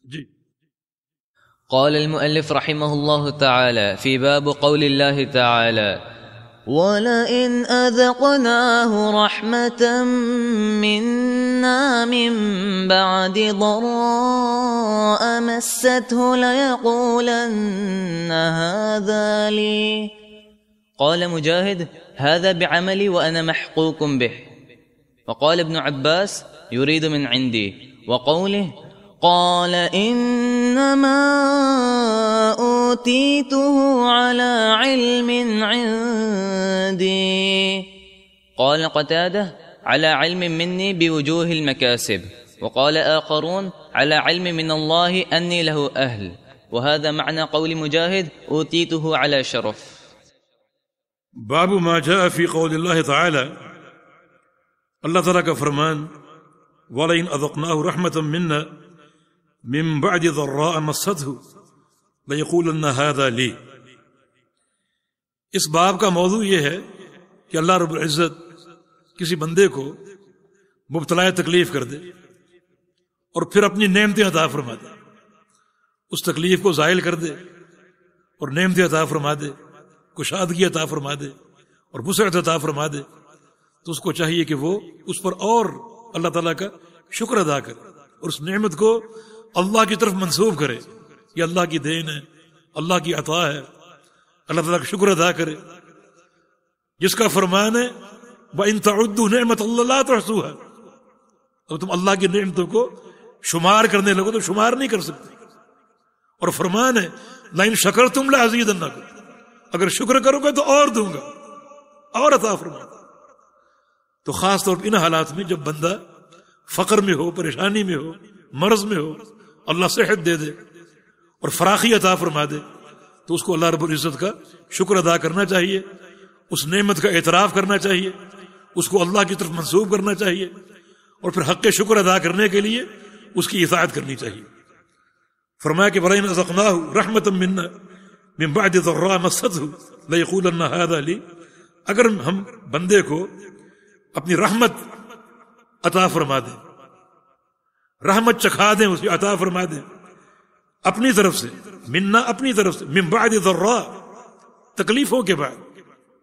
جی قال المؤلف رحمه الله تعالى في باب قول الله تعالى وَلَئِنْ أَذَقْنَاهُ رَحْمَةً مِنَّا مِنْ بَعْدِ ضَرَّاءَ مَسَّتْهُ لَيَقُولَنَّ هَذَا لِي. قال مجاهد هذا بعملي وأنا محقوق به. وقال ابن عباس يريد من عندي. وقوله قال إنما أوتيته على علم عندي. قال قتادة على علم مني بوجوه المكاسب. وقال آخرون على علم من الله أني له أهل. وهذا معنى قول مجاهد أوتيته على شرف. باب ما جاء في قول اللہ تعالی، اللہ تعالیٰ کا فرمان وَلَئِنْ أَذَقْنَاهُ رَحْمَةً مِنَّا مِنْ بَعْدِ ضَرَّاءَ مَسَّتْهُ لَيَقُولَنَّ هَذَا لِي. اس باب کا موضوع یہ ہے کہ اللہ رب العزت کسی بندے کو مبتلا تکلیف کر دے اور پھر اپنی نعمتیں عطا فرما دے، اس تکلیف کو زائل کر دے اور نعمتیں عطا فرما دے، کشادگی عطا فرما دے اور وسعت عطا فرما دے، تو اس کو چاہیے کہ وہ اس پر اور اللہ تعالیٰ کا شکر ادا کرے اور اس نعمت کو اللہ کی طرف منسوب کرے. یہ اللہ کی دین ہے، اللہ کی عطا ہے، اللہ تعالیٰ کا شکر ادا کرے، جس کا فرمان ہے وَإِن تَعُدُّوا نِعْمَةَ اللَّهِ لَا تُحْصُوهَا. اب تم اللہ کی نعمتوں کو شمار کرنے لگو تو شمار نہیں کر سکتے. اور فرمان ہے لَإِن شَكَرْتُمْ لَأَزِيدَنَّكُمْ، اگر شکر کرو گے تو اور دوں گا، اور عطا فرما. تو خاص طور پر ان حالات میں جب بندہ فقر میں ہو، پریشانی میں ہو، مرض میں ہو، اللہ صحت دے دے اور فراخی عطا فرما دے، تو اس کو اللہ رب العزت کا شکر ادا کرنا چاہیے، اس نعمت کا اعتراف کرنا چاہیے، اس کو اللہ کی طرف منسوب کرنا چاہیے، اور پھر حق شکر ادا کرنے کے لیے اس کی اطاعت کرنی چاہیے. فرمایا کہ وَلَئِنْ أَذَقْنَاهُ رَحْمَةً مِنَّا مِنْ بَعْدِ ضَرَّاءَ مَسَّتْهُ لَيَقُولَنَّ هَذَا لِي. اگر ہم بندے کو اپنی رحمت عطا فرما دیں، رحمت چکھا دیں، اسے عطا فرما دیں اپنی طرف سے، منا اپنی طرف سے، من بعد ضراء تکلیفوں کے بعد،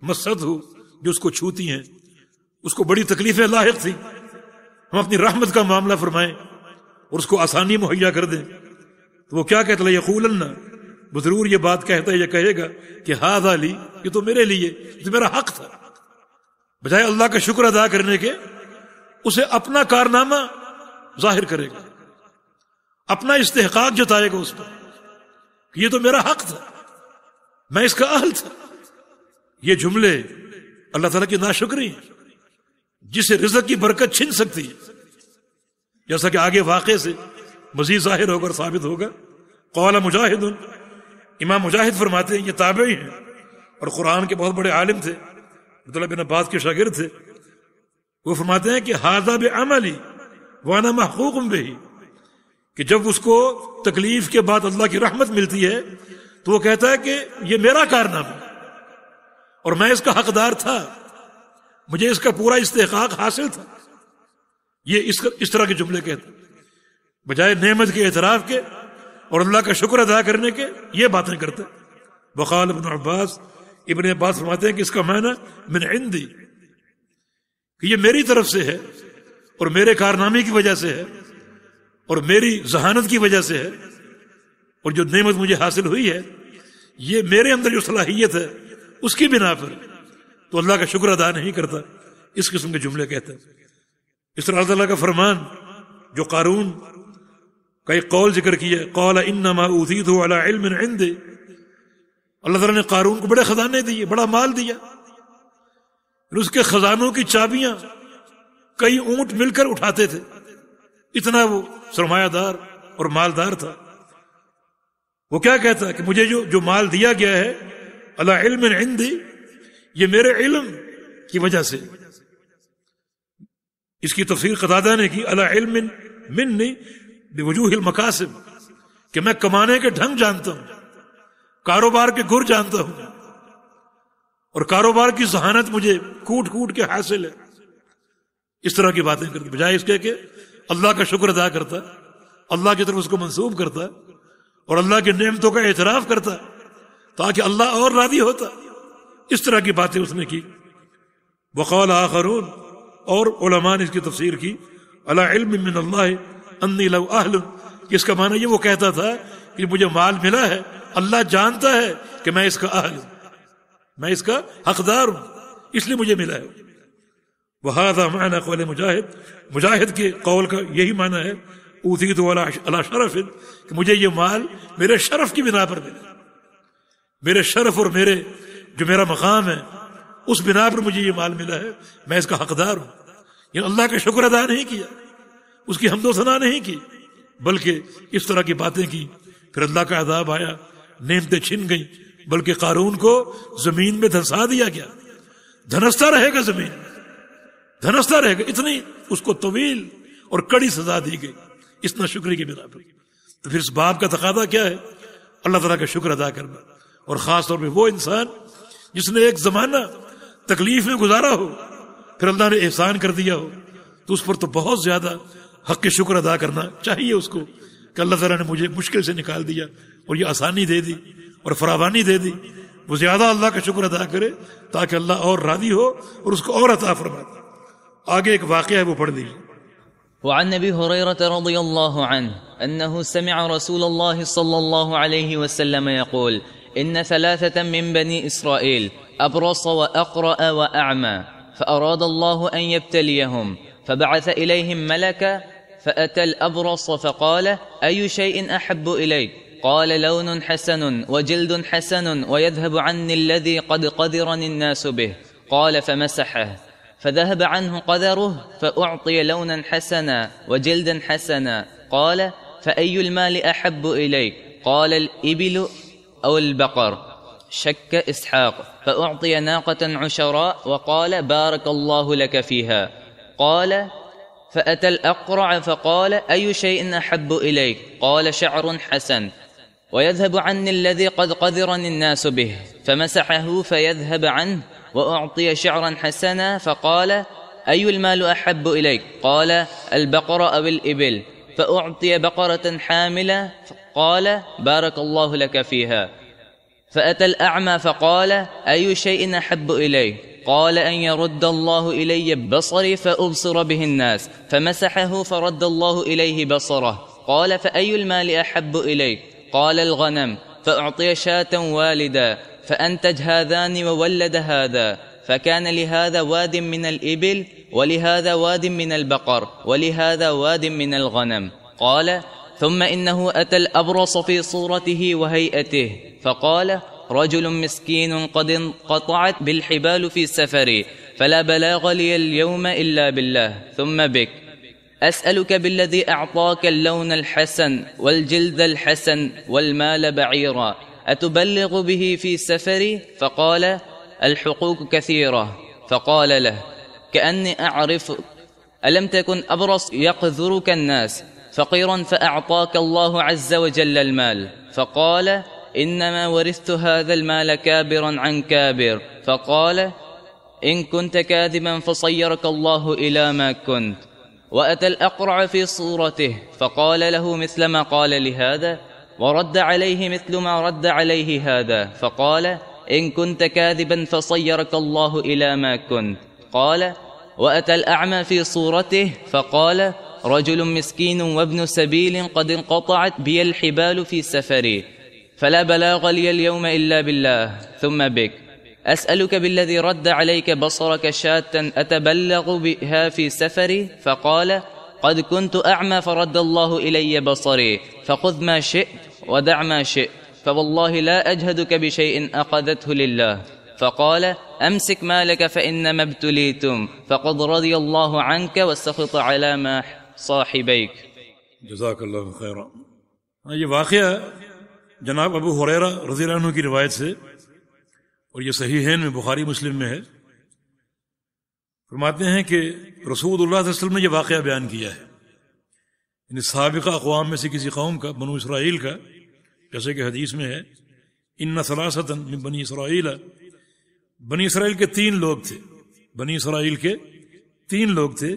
مسد ہو جو اس کو چھوتی ہیں، اس کو بڑی تکلیفیں لاحق تھیں، ہم اپنی رحمت کا معاملہ فرمائیں اور اس کو آسانی مہیا کر دیں، تو وہ کیا کہتا ہے؟ یقولن، وہ ضرور یہ بات کہتا ہے، یہ کہے گا کہ ھذا لی، یہ تو میرے لیے، یہ تو میرا حق تھا. بجائے اللہ کا شکر ادا کرنے کے اسے اپنا کارنامہ ظاہر کرے گا، اپنا استحقاق جتائے گا اس پر کہ یہ تو میرا حق تھا، میں اس کا اہل تھا. یہ جملے اللہ تعالیٰ کی ناشکری ہیں جسے رزق کی برکت چھن سکتی ہے، جیسا کہ آگے واقعے سے مزید ظاہر ہوگا اور ثابت ہوگا. قال مجاہد، امام مجاہد فرماتے ہیں، یہ تابعی ہیں اور قرآن کے بہت بڑے عالم تھے، عبداللہ بن عباس کے شاگرد تھے. وہ فرماتے ہیں کہ ھذا بعملی وانا محقوق بہ، کہ جب اس کو تکلیف کے بعد اللہ کی رحمت ملتی ہے تو وہ کہتا ہے کہ یہ میرا کارنامہ اور میں اس کا حقدار تھا، مجھے اس کا پورا استحقاق حاصل تھا. یہ اس طرح کے جملے کہتا ہے، بجائے نعمت کے اعتراف کے اور اللہ کا شکر ادا کرنے کے یہ باتیں کرتا ہے. وقال ابن عباس، ابن عباس فرماتے ہیں کہ اس کا معنی من عندی، کہ یہ میری طرف سے ہے اور میرے کارنامے کی وجہ سے ہے اور میری ذہانت کی وجہ سے ہے، اور جو نعمت مجھے حاصل ہوئی ہے یہ میرے اندر جو صلاحیت ہے اس کی بنا پر، تو اللہ کا شکر ادا نہیں کرتا. اس قسم کے جملے کہتا ہے. اس طرح اللہ تعالیٰ کا فرمان جو قارون کا ایک قول ذکر کیا، قال انما اوتیتہ علی علم عندی، اللہ تعالیٰ نے قارون کو بڑے خزانے دیے، بڑا مال دیا، اس کے خزانوں کی چابیاں کئی اونٹ مل کر اٹھاتے تھے، اتنا وہ سرمایہ دار اور مالدار تھا. وہ کیا کہتا ہے کہ مجھے جو مال دیا گیا ہے علی علم عندی، یہ میرے علم کی وجہ سے. اس کی تفسیر قتادہ نے کی علی علم منی بوجوہ المکاسب، کہ میں کمانے کے ڈھنگ جانتا ہوں، کاروبار کے گر جانتا ہوں، اور کاروبار کی ذہانت مجھے کوٹ کوٹ کے حاصل ہے. اس طرح کی باتیں کرتے، بجائے اس کے کہ اللہ کا شکر ادا کرتا اللہ کی طرف اس کو منسوب کرتا اور اللہ کی نعمتوں کا اعتراف کرتا تاکہ اللہ اور راضی ہوتا. اس طرح کی باتیں اس نے کی. وقال آخرون، اور علماء نے اس کی تفسیر کی علی علم من اللہ انی لو اہل، اس کا معنی یہ وہ کہتا تھا کہ مجھے مال ملا ہے، اللہ جانتا ہے کہ میں اس کا اہل ہوں، میں اس کا حقدار ہوں، اس لیے مجھے ملا ہے. وہذا معنی قول مجاہد، مجاہد کے قول کا یہی معنی ہے اوتیت علی شرف، کہ مجھے یہ مال میرے شرف کی بنا پر ملا، میرے شرف اور میرے جو میرا مقام ہے اس بنا پر مجھے یہ مال ملا ہے، میں اس کا حقدار ہوں. یعنی اللہ کا شکر ادا نہیں کیا، اس کی حمد و ثنا نہیں کی، بلکہ اس طرح کی باتیں کی. پھر اللہ کا عذاب آیا، نعمتیں چھن گئیں، بلکہ قارون کو زمین میں دھنسا دیا گیا، دھنستا رہے گا، زمین دھنستا رہے گا. اتنی اس کو طویل اور کڑی سزا دی گئی اس ناشکری کی بنا پر. تو پھر اس باب کا تقاضا کیا ہے؟ اللہ تعالیٰ کا شکر ادا کرنا، اور خاص طور پہ وہ انسان جس نے ایک زمانہ تکلیف میں گزارا ہو، پھر اللہ نے احسان کر دیا ہو، تو اس پر تو بہت زیادہ حق کے شکر ادا کرنا چاہیے اس کو کہ اللہ تعالیٰ نے مجھے مشکل سے نکال دیا اور یہ آسانی دے دی اور فراوانی دے دی. وہ زیادہ اللہ کا شکر ادا کرے تاکہ اللہ اور راضی ہو اور اس کو اور عطا فرمائے. آگے ایک واقعہ ہے، وہ پڑھ لیجیے. وعن ابي هريره رضي الله عنه انه سمع رسول الله صلى الله عليه وسلم يقول ان ثلاثه من بني اسرائيل ابرص واقرأ واعمى فاراد الله ان يبتليهم فبعث اليهم ملكا فاتى الابرص فقال اي شيء احب اليك قال لون حسن وجلد حسن ويذهب عني الذي قد قدرني الناس به قال فمسحه فذهب عنه قدره فأعطي لونا حسنا وجلدا حسنا قال فأي المال أحب إليك قال الإبل أو البقر شك إسحاق فأعطي ناقة عشراء وقال بارك الله لك فيها قال فأتى الأقرع فقال أي شيء أحب إليك قال شعر حسن ويذهب عني الذي قد قدرني الناس به فمسحه فيذهب عنه وأعطي شعرا حسنا فقال أي المال أحب إليك قال البقرة أو الإبل فأعطي بقرة حاملة قال بارك الله لك فيها فأتى الأعمى فقال أي شيء أحب إليه قال أن يرد الله إلي بصري فأبصر به الناس فمسحه فرد الله إليه بصره قال فأي المال أحب إليك قال الغنم فأعطي شاة والدا فأنتج هذان وولد هذا فكان لهذا واد من الإبل ولهذا واد من البقر ولهذا واد من الغنم قال ثم إنه أتى الأبرص في صورته وهيئته فقال رجل مسكين قد انقطعت بالحبال في سفري فلا بلاغ لي اليوم إلا بالله ثم بك أسألك بالذي أعطاك اللون الحسن والجلد الحسن والمال بعيرا أتبلغ به في سفري فقال الحقوق كثيرة فقال له كأني أعرفك ألم تكن أبرص يقذرك الناس فقيرا فأعطاك الله عز وجل المال فقال إنما ورثت هذا المال كابرا عن كابر فقال إن كنت كاذبا فصيرك الله إلى ما كنت وأتى الأقرع في صورته فقال له مثل ما قال لهذا ورد عليه مثل ما رد عليه هذا فقال إن كنت كاذبا فصيرك الله إلى ما كنت قال وأتى الأعمى في صورته فقال رجل مسكين وابن سبيل قد انقطعت بي الحبال في سفري فلا بلاغ لي اليوم إلا بالله ثم بك أسألك بالذي رد عليك بصرك شاة أتبلغ بها في سفري فقال قد كنت أعمى فرد الله إلي بصري فخذ ما شئت ودع ما شئت فوالله لا أجهدك بشيء أخذته لله فقال أمسك مالك فإنما ابتليتم فقد رضي الله عنك والسخط على ما صاحبيك. جزاک اللہ خیرا. یہ واقعہ جناب ابو ہریرہ رضی اللہ عنہ کی روایت سے، اور یہ صحیحین میں بخاری مسلم میں ہے، فرماتے ہیں کہ رسول اللہ صلی اللہ علیہ وسلم نے یہ واقعہ بیان کیا ہے، یعنی سابقہ اقوام میں سے کسی قوم کا، بنو اسرائیل کا، جیسے کہ حدیث میں ہے ان ثلاثۃ من بنی اسرائیل، بنی اسرائیل کے 3 لوگ تھے، بنی اسرائیل کے 3 لوگ تھے،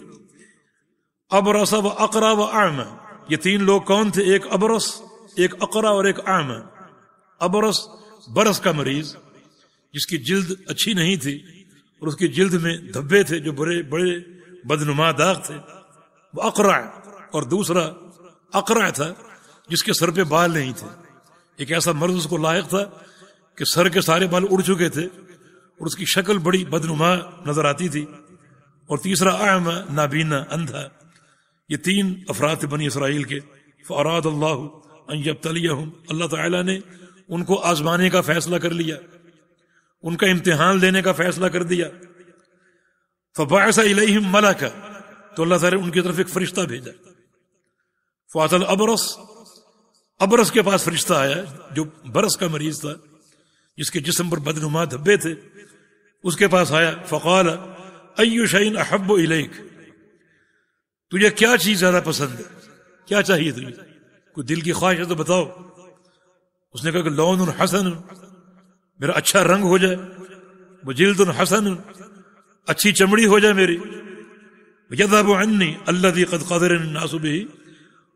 ابرص و اقرا و اعمی، یہ تین لوگ کون تھے؟ ایک ابرس، ایک اقرا اور ایک اعمى۔ ابرس برس کا مریض جس کی جلد اچھی نہیں تھی اور اس کی جلد میں دھبے تھے جو بڑے بڑے بدنما داغ تھے، وہ اقرع۔ اور دوسرا اقرع تھا جس کے سر پہ بال نہیں تھے، ایک ایسا مرض اس کو لاحق تھا کہ سر کے سارے بال اڑ چکے تھے اور اس کی شکل بڑی بدنما نظر آتی تھی۔ اور تیسرا اعمى، نابینا، اندھا۔ یہ تین افراد تھے بنی اسرائیل کے۔ فاراد اللہ ان یبتلیہم، اللہ تعالیٰ نے ان کو آزمانے کا فیصلہ کر لیا، ان کا امتحان لینے کا فیصلہ کر دیا۔ فبعث الیہم ملکا، تو اللہ تعالیٰ نے ان کی طرف ایک فرشتہ بھیجا۔ فاتى الابرس، ابرس کے پاس فرشتہ آیا جو برس کا مریض تھا، جس کے جسم پر بدنما دھبے تھے، اس کے پاس آیا۔ فقال ای شیء احب الیک، تجھے کیا چیز زیادہ پسند ہے، کیا چاہیے تجھے، کوئی دل کی خواہش ہے تو بتاؤ۔ اس نے کہا کہ لون حسن، میرا اچھا رنگ ہو جائے، وجلد حسن، اچھی چمڑی ہو جائے میری، یذهب عنی الذی قد قدرنی الناس به،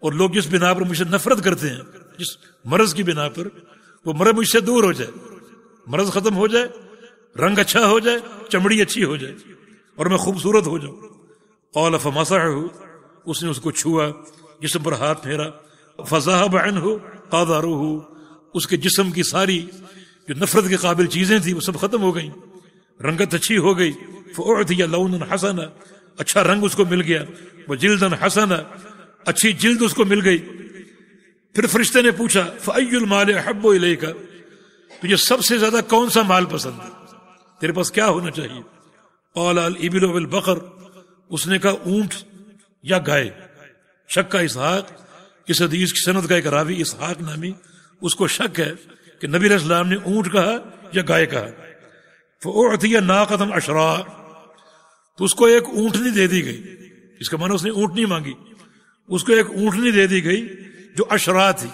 اور لوگ جس بنا پر مجھ سے نفرت کرتے ہیں، جس مرض کی بنا پر، وہ مرض مجھ سے دور ہو جائے، مرض ختم ہو جائے، رنگ اچھا ہو جائے، چمڑی اچھی ہو جائے اور میں خوبصورت ہو جاؤں۔ قال فمسحه، اس نے اس کو چھوا، جسم پر ہاتھ پھیرا۔ فذهب عنه قاذوره، اس کے جسم کی ساری جو نفرت کے قابل چیزیں تھیں وہ سب ختم ہو گئیں، رنگت اچھی ہو گئی۔ فاعطی لونا حسنا، اچھا رنگ اس کو مل گیا۔ وجلدا حسنا، اچھی جلد اس کو مل گئی۔ پھر فرشتے نے پوچھا فأی المال احب الیک، تجھے سب سے زیادہ کون سا مال پسند ہے، تیرے پاس کیا ہونا چاہیے؟ قال الابل والبقر، اس نے کہا اونٹ یا گائے۔ شک کا اسحاق، اس حدیث کی سند کا ایک راوی اسحاق نامی، اس کو شک ہے کہ نبی علیہ السلام نے اونٹ کہا یا گائے کہا۔ فاعطی ناقۃ عشراء، تو اس کو ایک اونٹنی دے دی گئی، اس کا معنی اس نے اونٹنی مانگی، اس کو ایک اونٹنی دے دی گئی جو عشراء تھی۔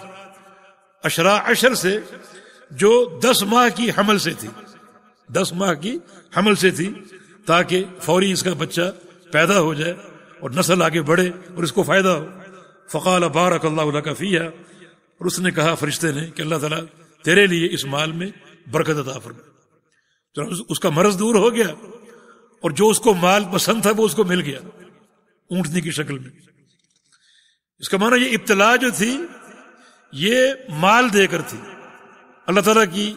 عشراء عشر سے جو 10 ماہ کی حمل سے تھی، 10 ماہ کی حمل سے تھی، تاکہ فوری اس کا بچہ پیدا ہو جائے اور نسل آگے بڑھے اور اس کو فائدہ ہو۔ فقال بارک اللہ لک فیہا، اور اس نے کہا فرشتے نے کہ اللہ تعالیٰ تیرے لیے اس مال میں برکت عطا فرمائے۔ تو اس کا مرض دور ہو گیا اور جو اس کو مال پسند تھا وہ اس کو مل گیا اونٹنی کی شکل میں۔ اس کا معنی یہ ابتلا جو تھی یہ مال دے کر تھی۔ اللہ تعالیٰ کی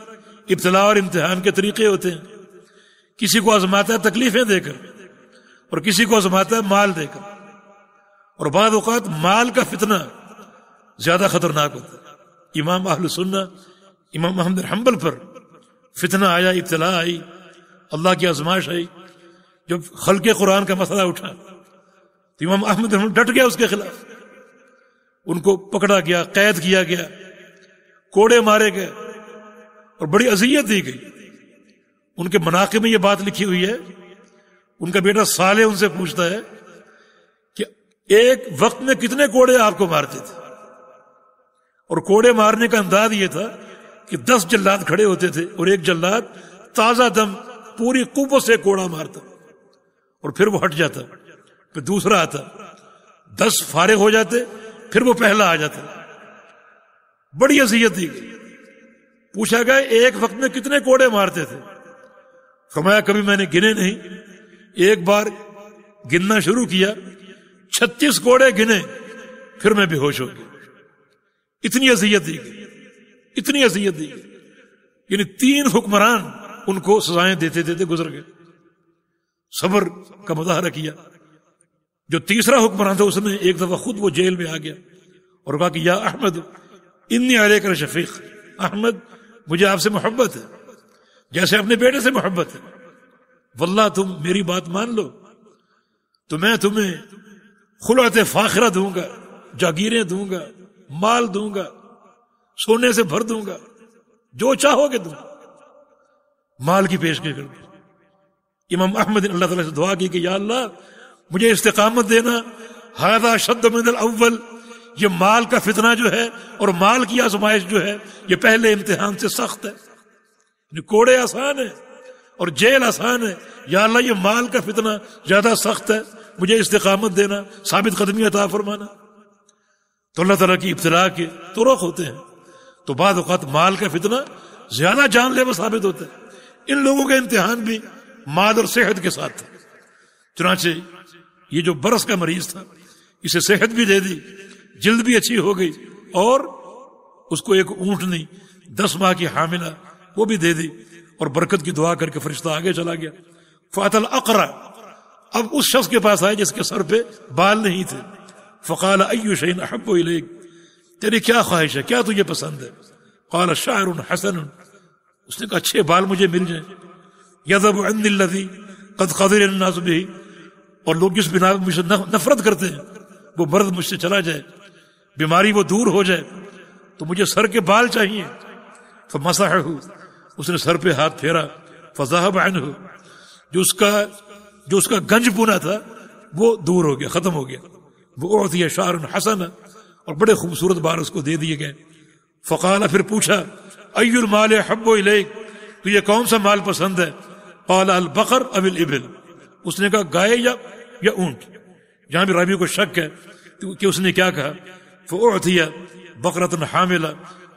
ابتلا اور امتحان کے طریقے ہوتے ہیں، کسی کو آزماتا ہے تکلیفیں دے کر اور کسی کو آزماتا ہے مال دے کر، اور بعض اوقات مال کا فتنہ زیادہ خطرناک ہوتا ہے۔ امام اہل سنہ امام احمد بن حنبل پر فتنہ آیا، ابتلا آئی، اللہ کی آزمائش آئی، جب خلق قرآن کا مسئلہ اٹھا تو امام احمد بن حنبل ڈٹ گیا اس کے خلاف، ان کو پکڑا گیا، قید کیا گیا، کوڑے مارے گئے اور بڑی اذیت دی گئی۔ ان کے مناقب میں یہ بات لکھی ہوئی ہے، ان کا بیٹا صالح ان سے پوچھتا ہے کہ ایک وقت میں کتنے کوڑے آپ کو مارتے تھے؟ اور کوڑے مارنے کا انداز یہ تھا کہ 10 جلاد کھڑے ہوتے تھے اور ایک جلاد تازہ دم پوری قوت سے کوڑا مارتا اور پھر وہ ہٹ جاتا، پھر دوسرا آتا، 10 فارغ ہو جاتے، پھر وہ پہلا آ جاتا۔ بڑی اذیت دی گئی۔ پوچھا گیا ایک وقت میں کتنے کوڑے مارتے تھے؟ فرمایا کبھی میں نے گنے نہیں، ایک بار گننا شروع کیا 36 کوڑے گنے، پھر میں بے ہوش ہو گیا۔ اتنی اذیت دی گئی، اتنی اذیت دی گئی، یعنی 3 حکمران ان کو سزائیں دیتے دیتے گزر گئے۔ صبر کا مظاہرہ کیا۔ جو تیسرا حکمران تھا اس نے ایک دفعہ خود وہ جیل میں آ گیا اور کہا کہ یا احمد انی علیک شفیق، احمد مجھے آپ سے محبت ہے جیسے اپنے بیٹے سے محبت ہے، واللہ تم میری بات مان لو تو میں تمہیں خلعت فاخرہ دوں گا، جاگیریں دوں گا، مال دوں گا، سونے سے بھر دوں گا، جو چاہو گے دوں، مال کی پیشکش کر دی۔ امام احمد نے اللہ تعالیٰ سے دعا کی کہ یا اللہ مجھے استقامت دینا، ھذا شد من الاول، یہ مال کا فتنہ جو ہے اور مال کی آزمائش جو ہے یہ پہلے امتحان سے سخت ہے۔ کوڑے آسان ہے اور جیل آسان ہے، یا اللہ یہ مال کا فتنہ زیادہ سخت ہے، مجھے استقامت دینا، ثابت قدمی عطا فرمانا۔ تو اللہ تعالیٰ کی ابتلا کے طرق ہوتے ہیں. تو بعض اوقات مال کا فتنہ زیادہ جان لیوا ثابت ہوتا ہے. ان لوگوں کا امتحان بھی مال اور صحت کے ساتھ تھا. چنانچہ یہ جو برس کا مریض تھا اسے صحت بھی دے دی, جلد بھی اچھی ہو گئی, اور اس کو ایک اونٹنی 10 ماہ کی حاملہ وہ بھی دے دی, اور برکت کی دعا کر کے فرشتہ آگے چلا گیا. فات الاقرع, اب اس شخص کے پاس آئے جس کے سر پہ بال نہیں تھے. فقال ای شیء احب الیک, تیری کیا خواہش ہے, کیا تجھے پسند ہے؟ قال شعر حسن, اس نے کہا اچھے بال مجھے مل جائیں. یذهب عنی الذی قد قدر الناس به, اور لوگ جس بنا مجھ سے نفرت کرتے ہیں وہ مرض مجھ سے چلا جائے, بیماری وہ دور ہو جائے, تو مجھے سر کے بال چاہیے. فمسحہ, اس نے سر پہ ہاتھ پھیرا. فذهب عنہ, جو اس کا گنج پونا تھا وہ دور ہو گیا, ختم ہو گیا. وہ اعطی شعر حسن, اور بڑے خوبصورت بال اس کو دے دیے گئے. فقال, پھر پوچھا ای المال احب الیک, تو یہ کون سا مال پسند ہے؟ قال البقر ام الابل, اس نے کہا گائے یا اونٹ. جہاں بھی راوی کو شک ہے کہ اس نے کیا کہا. فاعطی بقرۃ حاملہ,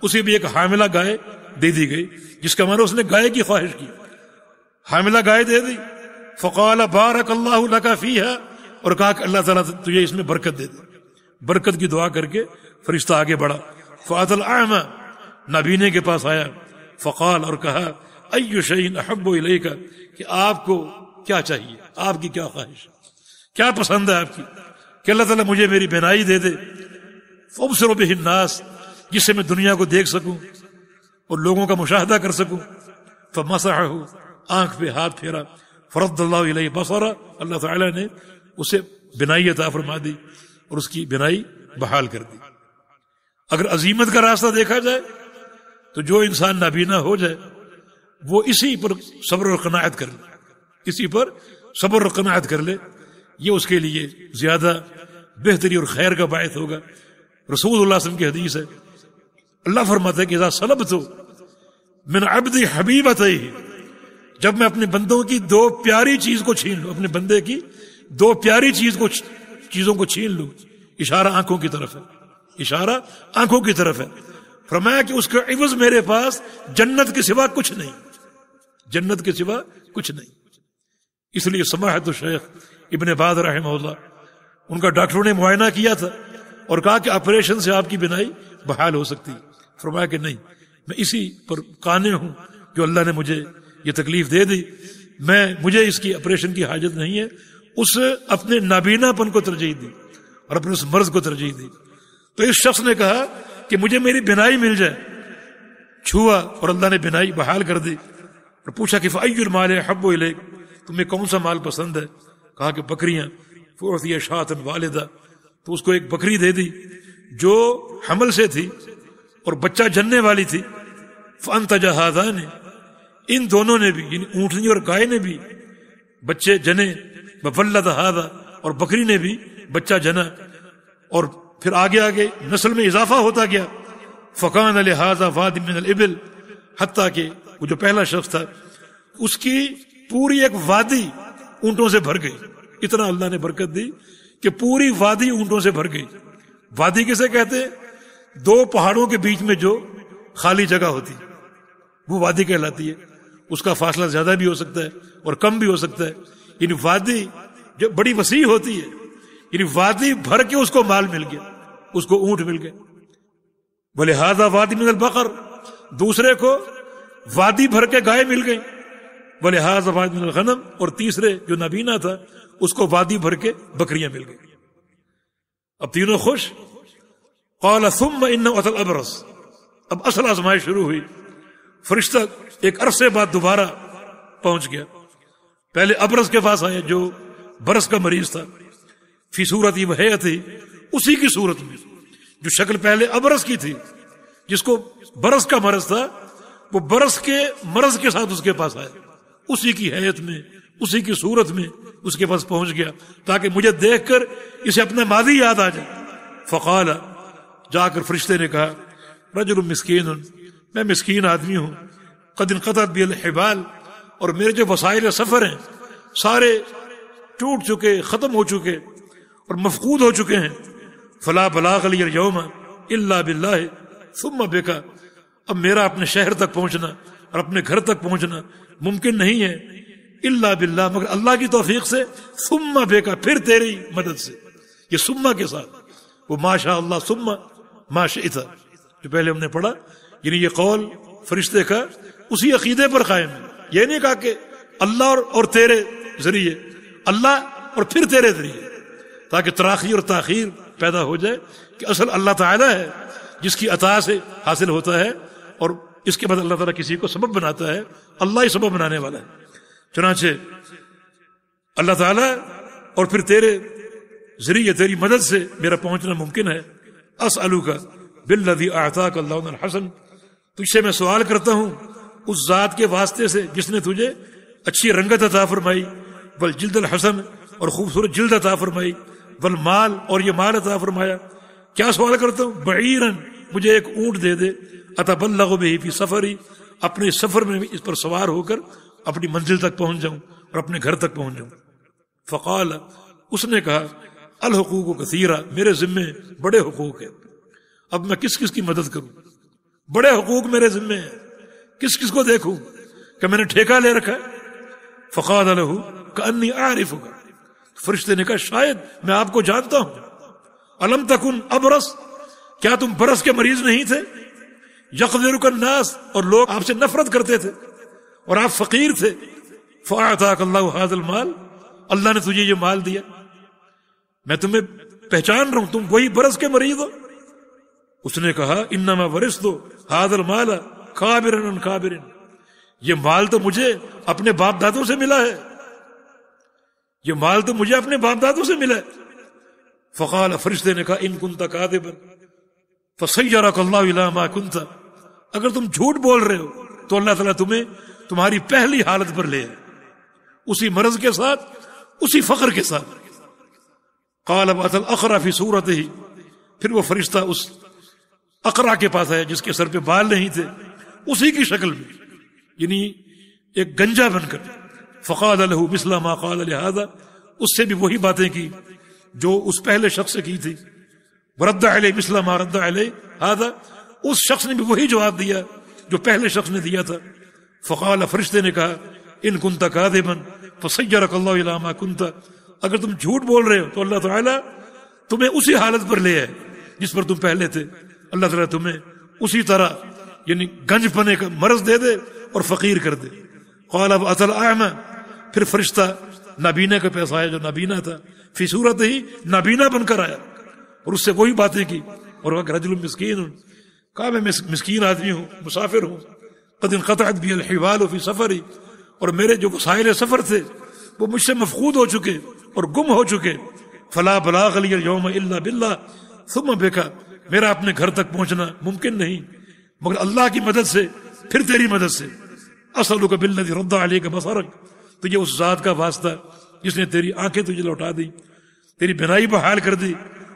اسے بھی ایک حاملہ گائے دے دی گئی, جس کا معنی اس نے گائے کی خواہش کی, حاملہ گائے دے دی. فقال بارک اللہ لک فیہا, اور کہا کہ اللہ تعالیٰ تجھے اس میں برکت دے دے. برکت کی دعا کر کے فرشتہ آگے بڑھا. فأتى الأعمى, نابینے کے پاس آیا. فقال, اور کہا ای شیء احب الیک, کہ آپ کو کیا چاہیے, آپ کی کیا خواہش, کیا پسند ہے آپ کی, کہ اللہ تعالیٰ مجھے میری بینائی دے دے. فابصر بہ الناس, جس سے میں دنیا کو دیکھ سکوں اور لوگوں کا مشاہدہ کر سکوں. فمسحہ, آنکھ پہ ہاتھ پھیرا. فرد اللہ الیہ بصرہ, اللہ تعالیٰ نے اسے بینائی عطا فرما دی اور اس کی بینائی بحال کر دی. اگر عزیمت کا راستہ دیکھا جائے تو جو انسان نابینا ہو جائے وہ اسی پر صبر اور قناعت کر لے, اسی پر صبر اور قناعت کر لے, یہ اس کے لیے زیادہ بہتری اور خیر کا باعث ہوگا. رسول اللہ صلی اللہ علیہ وسلم کی حدیث ہے, اللہ فرماتا ہے کہ اذا صلبت من عبدی حبیبتیہ, جب میں اپنے بندوں کی 2 پیاری چیز کو چھین لوں, اپنے بندے کی 2 پیاری چیزوں کو چھین لوں. اشارہ آنکھوں کی طرف ہے, اشارہ آنکھوں کی طرف ہے. فرمایا کہ اس کا عوض میرے پاس جنت کے سوا کچھ نہیں, جنت کے سوا کچھ نہیں. اس لیے سماحت الشیخ ابن باز رحمہ اللہ, ان کا ڈاکٹروں نے معائنہ کیا تھا اور کہا کہ آپریشن سے آپ کی بینائی بحال ہو سکتی. فرمایا کہ نہیں, میں اسی پر قانع ہوں جو اللہ نے مجھے یہ تکلیف دے دی, مجھے اس کی آپریشن کی حاجت نہیں ہے. اس اپنے نابینا پن کو ترجیح دی اور اپنے اس مرض کو ترجیح دی. تو اس شخص نے کہا کہ مجھے میری بینائی مل جائے. چھوا اور اللہ نے بینائی بحال کر دی. اور پوچھا کہ فأی المال احب الیک, تمہیں کون سا مال پسند ہے؟ کہا کہ بکریاں. فأعطی شاة والدہ, تو اس کو ایک بکری دے دی جو حمل سے تھی اور بچہ جننے والی تھی. فانتج ہذان, ان دونوں نے بھی, یعنی اونٹنی اور گائے نے بھی بچے جنے. وولد ہذا, اور بکری نے بھی بچہ جنا, اور پھر آگے آگے نسل میں اضافہ ہوتا گیا. فکان لہذا واد من الابل, حتیٰ کہ وہ جو پہلا شخص تھا اس کی پوری ایک وادی اونٹوں سے بھر گئی. اتنا اللہ نے برکت دی کہ پوری وادی اونٹوں سے بھر گئی. وادی کسے کہتے ہیں؟ 2 پہاڑوں کے بیچ میں جو خالی جگہ ہوتی وہ وادی کہلاتی ہے. اس کا فاصلہ زیادہ بھی ہو سکتا ہے اور کم بھی ہو سکتا ہے. یعنی وادی جو بڑی وسیع ہوتی ہے, یعنی وادی بھر کے اس کو مال مل گیا, اس کو اونٹ مل گئے. وَلِهَذَا وَادٍ مِنَ الْبَقَرِ, دوسرے کو وادی بھر کے گائے مل گئی. وَلِهَذَا وَادٍ مِنَ الْغَنَمِ, اور تیسرے جو نابینا تھا اس کو وادی بھر کے بکریاں مل گئی. اب تینوں خوش. قَالَ ثُمَّ إِنَّهُ أَتَى الْأَبْرَصَ, اب اصل آزمائش شروع ہوئی. فرشتہ ایک عرصے بعد دوبارہ پہنچ گیا. پہلے ابرص کے پاس آیا جو برس کا مریض تھا. فی صورت وہیتی, اسی کی صورت میں جو شکل پہلے ابرص کی تھی, جس کو برس کا مرض تھا, وہ برس کے مرض کے ساتھ اس کے پاس آیا, اسی کی حیت میں, اسی کی صورت میں اس کے پاس پہنچ گیا تاکہ مجھے دیکھ کر اسے اپنا ماضی یاد آ جائے. فقال, جا کر فرشتے نے کہا, رجل مسکین, میں مسکین آدمی ہوں. قد انقطعت بی الحبال, اور میرے جو وسائل سفر ہیں سارے ٹوٹ چکے, ختم ہو چکے اور مفقود ہو چکے ہیں. فلا بلاغ لی اليوم الا باللہ ثم بک، اب میرا اپنے شہر تک پہنچنا اور اپنے گھر تک پہنچنا ممکن نہیں ہے الا باللہ، مگر اللہ کی توفیق سے، ثم بک، پھر تیری مدد سے. یہ ثم کے ساتھ وہ ما شاء اللہ ثم ما شئت جو پہلے ہم نے پڑھا، یعنی یہ قول فرشتے کا اسی عقیدے پر قائم ہے. یہ نہیں کہا کہ اللہ اور تیرے ذریعے، اللہ اور پھر تیرے ذریعے، تاکہ تراخی اور تاخیر پیدا ہو جائے کہ اصل اللہ تعالیٰ ہے جس کی عطا سے حاصل ہوتا ہے، اور اس کے بعد اللہ تعالیٰ کسی کو سبب بناتا ہے. اللہ ہی سبب بنانے والا ہے. چنانچہ اللہ تعالیٰ اور پھر تیرے ذریعے تیری مدد سے میرا پہنچنا ممکن ہے. اسألوک بالذی اعطاک اللہ الحسن، تجھ سے میں سوال کرتا ہوں اس ذات کے واسطے سے جس نے تجھے اچھی رنگت عطا فرمائی، والجلد الحسن، اور خوبصورت جلد عطا فرمائی، والمال، اور یہ مال عطا فرمایا. کیا سوال کرتا ہوں؟ بعیرن، مجھے ایک اونٹ دے دے، اتبلغ بہ فی سفری، اپنے سفر میں اس پر سوار ہو کر اپنی منزل تک پہنچ جاؤں اور اپنے گھر تک پہنچ جاؤں. فقال، اس نے کہا، الحقوق کثیرہ، میرے ذمے بڑے حقوق ہیں، اب میں کس کس کی مدد کروں؟ بڑے حقوق میرے ذمے ہیں، کس کس کو دیکھوں کہ میں نے ٹھیکہ لے رکھا ہے. فقال له کأنی اعرفک، فرشتے نے کہا شاید میں آپ کو جانتا ہوں. الم تکن ابرس، کیا تم برس کے مریض نہیں تھے؟ یقدرک الناس، اور لوگ آپ سے نفرت کرتے تھے اور آپ فقیر تھے. فاعطاک اللہ ھذا المال، اللہ نے تجھے یہ مال دیا، میں تمہیں پہچان رہا ہوں، تم وہی برس کے مریض ہو. اس نے کہا انما ورثت ھذا المال کابرا عن کابر، یہ مال تو مجھے اپنے باپ دادوں سے ملا ہے، یہ مال تو مجھے اپنے باپ دادوں سے ملا ہے. فقال، فرشتے نے کہا ان کنت کاذبا فصیرک اللہ الی ما کنت، اگر تم جھوٹ بول رہے ہو تو اللہ تعالیٰ تمہیں تمہاری پہلی حالت پر لے آئے، اسی مرض کے ساتھ، اسی فقر کے ساتھ. قال ابعث الاقرع فی صورتہ، پھر وہ فرشتہ اس اقرع کے پاس آیا جس کے سر پہ بال نہیں تھے، اسی کی شکل میں، یعنی ایک گنجا بن کر. فقال له مثل ما قال لهذا، اس سے بھی وہی باتیں کی جو اس پہلے شخص سے کی تھی. ورد علیہ مثل ما رد علیہ هذا، اس شخص نے بھی وہی جواب دیا جو پہلے شخص نے دیا تھا. فقال، فرشتے نے کہا ان کنت کاذبا فصیرک اللہ الی ما کنت، اگر تم جھوٹ بول رہے ہو تو اللہ تعالیٰ تمہیں اسی حالت پر لے آئے جس پر تم پہلے تھے. اللہ تعالیٰ تمہیں اسی طرح یعنی گنج پنے کا مرض دے دے اور فقیر کر دے. قال ابعث الاعمى، پھر فرشتہ نابینا کا پیسہ آیا جو نابینا تھا، فی صورت ہی نابینا بن کر آیا اور اس سے وہی باتیں کی. اور وہ رجل مسکین، کہا میں مسکین آدمی ہوں، مسافر ہوں. قد انقطعت بی الحبال فی سفری، اور میرے جو وسائل سفر تھے وہ مجھ سے مفقود ہو چکے اور گم ہو چکے. فلا بلاغ لی اليوم الا باللہ ثم بک، میرا اپنے گھر تک پہنچنا ممکن نہیں مگر اللہ کی مدد سے، پھر تیری مدد سے. اسألک بالذی رد علیک بصرک، تجھے اس ذات کا واسطہ جس نے تیری آنکھیں تجھے لوٹا دی، تیری بینائی بحال کر دی،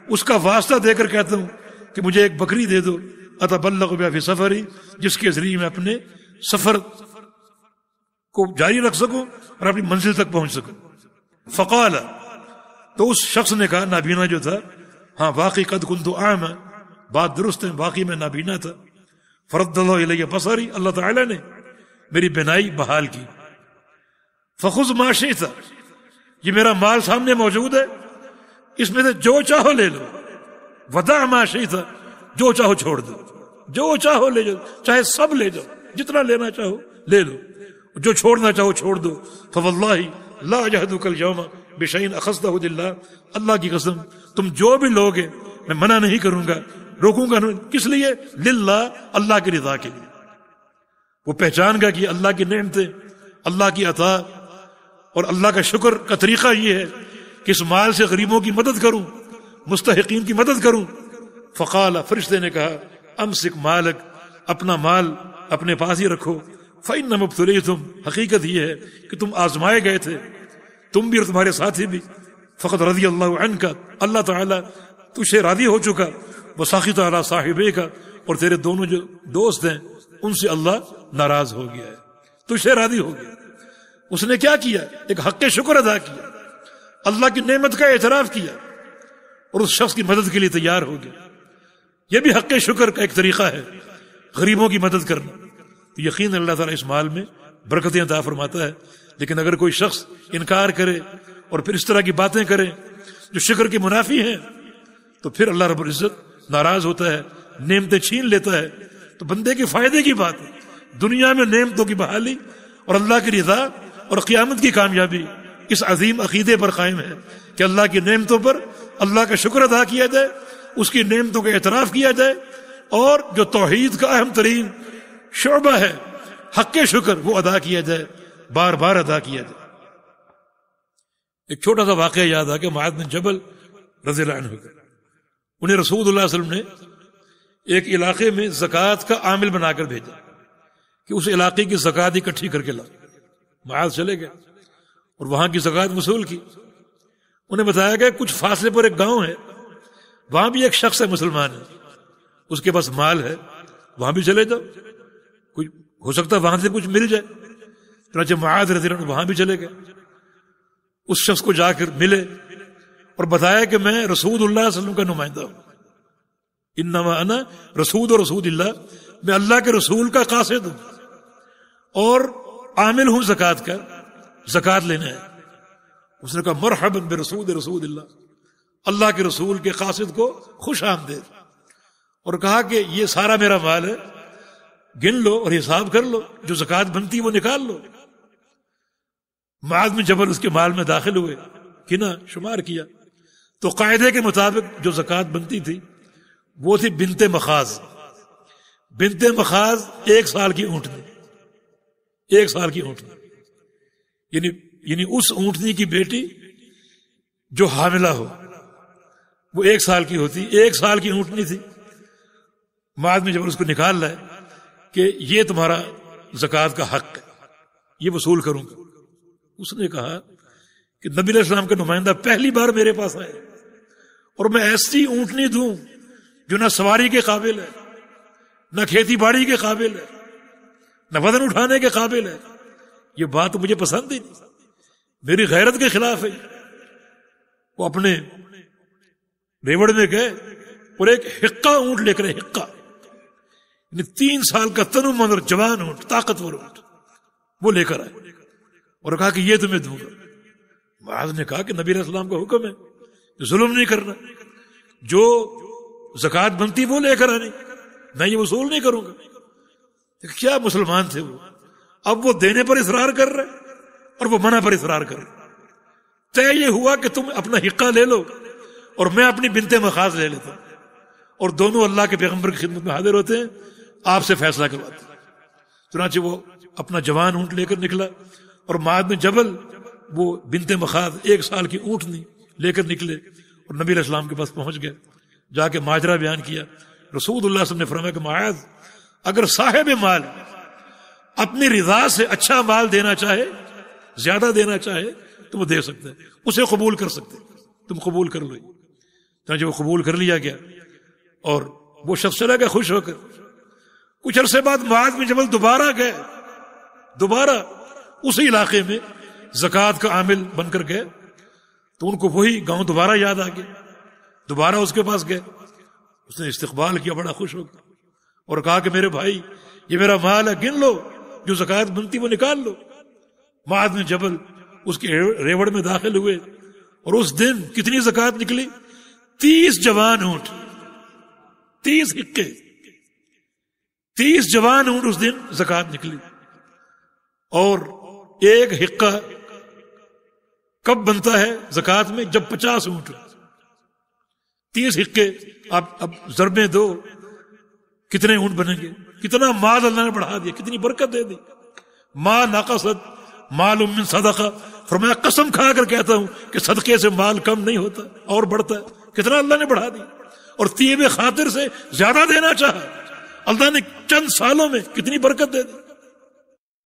اس کا واسطہ دے کر کہتا ہوں کہ مجھے ایک بکری دے دو، اتبلغ بہا فی سفری، جس کے ذریعے میں اپنے سفر کو جاری رکھ سکوں اور اپنی منزل تک پہنچ سکوں. فقال، تو اس شخص نے کہا نابینا جو تھا، ہاں واقعی قد کنت اعمی، بات درست ہے، واقعی میں نابینا تھا. فرد اللہ الی بصری، اللہ تعالیٰ نے میری بینائی بحال کی. فخذ ما شئت، یہ میرا مال سامنے موجود ہے، اس میں سے جو چاہو لے لو. ودع ما شئت، جو چاہو چھوڑ دو، جو چاہو لے جاؤ، چاہے سب لے جاؤ، جتنا لینا چاہو لے لو، جو چھوڑنا چاہو چھوڑ دو. فواللہ لا اجہدک اليوم بشیء اخذتہ للہ، اللہ کی قسم تم جو بھی لوگے میں منع نہیں کروں گا، روکوں گا نہیں. کس لیے؟ للہ، اللہ کی رضا کے لیے. وہ پہچان گا کہ اللہ کی نعمتیں، اللہ کی عطا اور اللہ کا شکر کا طریقہ یہ ہے کہ اس مال سے غریبوں کی مدد کروں، مستحقین کی مدد کروں. فقال، فرشتے نے کہا امسک مالک، اپنا مال اپنے پاس ہی رکھو. فإنما ابتلیتم، حقیقت یہ ہے کہ تم آزمائے گئے تھے، تم بھی اور تمہارے ساتھی بھی. فقد رضی اللہ عنک، اللہ تعالیٰ تجھ سے راضی ہو چکا. وسخط علی صاحبیک، اور تیرے دونوں جو دوست ہیں ان سے اللہ ناراض ہو گیا ہے، تجھ سے راضی ہو گیا. اس نے کیا کیا؟ ایک حق شکر ادا کیا، اللہ کی نعمت کا اعتراف کیا. اور اس شخص کی مدد کے لیے تیار ہو گیا. یہ بھی حق شکر کا ایک طریقہ ہے، غریبوں کی مدد کرنا. تو یقین اللہ تعالیٰ اس مال میں برکتیں عطا فرماتا ہے. لیکن اگر کوئی شخص انکار کرے اور پھر اس طرح کی باتیں کرے جو شکر کی منافی ہیں، تو پھر اللہ رب العزت ناراض ہوتا ہے، نعمتیں چھین لیتا ہے. تو بندے کے فائدے کی بات ہے دنیا میں نعمتوں کی بحالی اور اللہ کی رضا اور قیامت کی کامیابی اس عظیم عقیدے پر قائم ہے کہ اللہ کی نعمتوں پر اللہ کا شکر ادا کیا جائے، اس کی نعمتوں کا اعتراف کیا جائے، اور جو توحید کا اہم ترین شعبہ ہے حق شکر وہ ادا کیا جائے، بار بار ادا کیا جائے. ایک چھوٹا سا واقعہ یاد آ کہ معاذ بن جبل رضی اللہ عنہ انہیں رسول اللہ صلی اللہ علیہ وسلم نے ایک علاقے میں زکوٰۃ کا عامل بنا کر بھیجا کہ اس علاقے کی زکوٰۃ اکٹھی کر کے لاؤ. معاذ چلے گئے اور وہاں کی زکوٰۃ وصول کی. انہیں بتایا گیا کچھ فاصلے پر ایک گاؤں ہے، وہاں بھی ایک شخص ہے مسلمان ہے، اس کے پاس مال ہے، وہاں بھی چلے جاؤ، کچھ ہو سکتا ہے وہاں سے کچھ مل جائے. چنانچہ معاذ رضی اللہ عنہ وہاں بھی چلے گئے، اس شخص کو جا کر ملے اور بتایا کہ میں رسول اللہ صلی اللہ علیہ وسلم کا نمائندہ ہوں. انما انا رسول اللہ، میں اللہ کے رسول کا قاصد ہوں اور عامل ہوں زکوٰۃ کا، زکوٰۃ لینا ہے. اس نے کہا مرحبا برسول اللہ، اللہ کے رسول کے قاصد کو خوش آمدید. اور کہا کہ یہ سارا میرا مال ہے، گن لو اور حساب کر لو، جو زکوٰۃ بنتی وہ نکال لو. معاذ بن جبل اس کے مال میں داخل ہوئے، گنا شمار کیا تو قاعدے کے مطابق جو زکوٰۃ بنتی تھی وہ تھی بنت مخاض. بنت مخاض 1 سال کی اونٹنی، 1 سال کی اونٹنی، یعنی اس اونٹنی کی بیٹی جو حاملہ ہو وہ 1 سال کی ہوتی. 1 سال کی اونٹنی تھی. معاذ بن جبل اس کو نکال لائے کہ یہ تمہارا زکوٰۃ کا حق ہے، یہ وصول کروں گا. اس نے کہا کہ نبی علیہ السلام کا نمائندہ پہلی بار میرے پاس آئے اور میں ایسی اونٹنی دوں جو نہ سواری کے قابل ہے، نہ کھیتی باڑی کے قابل ہے، نہ وزن اٹھانے کے قابل ہے. یہ بات مجھے پسند ہی نہیں، میری غیرت کے خلاف ہے. وہ اپنے ریوڑ میں گئے اور ایک حقہ اونٹ لے کر، حقہ یعنی 3 سال کا تنو من اور جوان اونٹ، طاقتور اونٹ، وہ لے کر آئے اور کہا کہ یہ تمہیں دوں گا. معاذ نے کہا کہ نبی علیہ السلام کا حکم ہے ظلم نہیں کرنا، جو زکوٰۃ بنتی وہ لے کر آنی، میں یہ وصول نہیں کروں گا. کیا مسلمان تھے وہ، اب وہ دینے پر اصرار کر رہے اور وہ منع پر اصرار کر رہے. طے یہ ہوا کہ تم اپنا حقہ لے لو اور میں اپنی بنت مخاض لے لیتا ہوں، اور دونوں اللہ کے پیغمبر کی خدمت میں حاضر ہوتے ہیں، آپ سے فیصلہ کرواتے ہیں. چنانچہ وہ اپنا جوان اونٹ لے کر نکلا اور معاذ بن جبل وہ بنت مخاض 1 سال کی اونٹنی لے کر نکلے اور نبی علیہ السلام کے پاس پہنچ گئے. جا کے ماجرا بیان کیا. رسول اللہ صلی اللہ علیہ وسلم نے فرمایا کہ معاذ اگر صاحب مال اپنی رضا سے اچھا مال دینا چاہے، زیادہ دینا چاہے تو وہ دے سکتے ہیں، اسے قبول کر سکتے، تم قبول کر لو. چنانچہ وہ قبول کر لیا گیا اور وہ شخص چلا گیا خوش ہو کر. کچھ عرصے بعد معاذ بن جبل دوبارہ گئے، دوبارہ اسی علاقے میں زکوٰۃ کا عامل بن کر گئے. تو ان کو وہی گاؤں دوبارہ یاد آ گیا، دوبارہ اس کے پاس گئے. اس نے استقبال کیا بڑا خوش ہو گیا اور کہا کہ میرے بھائی یہ میرا مال ہے، گن لو، جو زکوٰۃ بنتی وہ نکال لو. معاذ بن جبل اس کے ریوڑ میں داخل ہوئے اور اس دن کتنی زکوٰۃ نکلی؟ 30 جوان اونٹ، 30 حقے، 30 جوان اونٹ اس دن زکوٰۃ نکلی. اور ایک حقہ کب بنتا ہے زکوٰۃ میں؟ جب 50 اونٹ. 30 حقے اب ضربیں دو، کتنے اونٹ بنیں گے؟ کتنا مال اللہ نے بڑھا دیا، کتنی برکت دے دی. ما نقصت مال من صدقہ، فرمایا قسم کھا کر کہتا ہوں کہ صدقے سے مال کم نہیں ہوتا اور بڑھتا ہے. کتنا اللہ نے بڑھا دیا. اور طیب خاطر سے زیادہ دینا چاہا، اللہ نے چند سالوں میں کتنی برکت دے دی.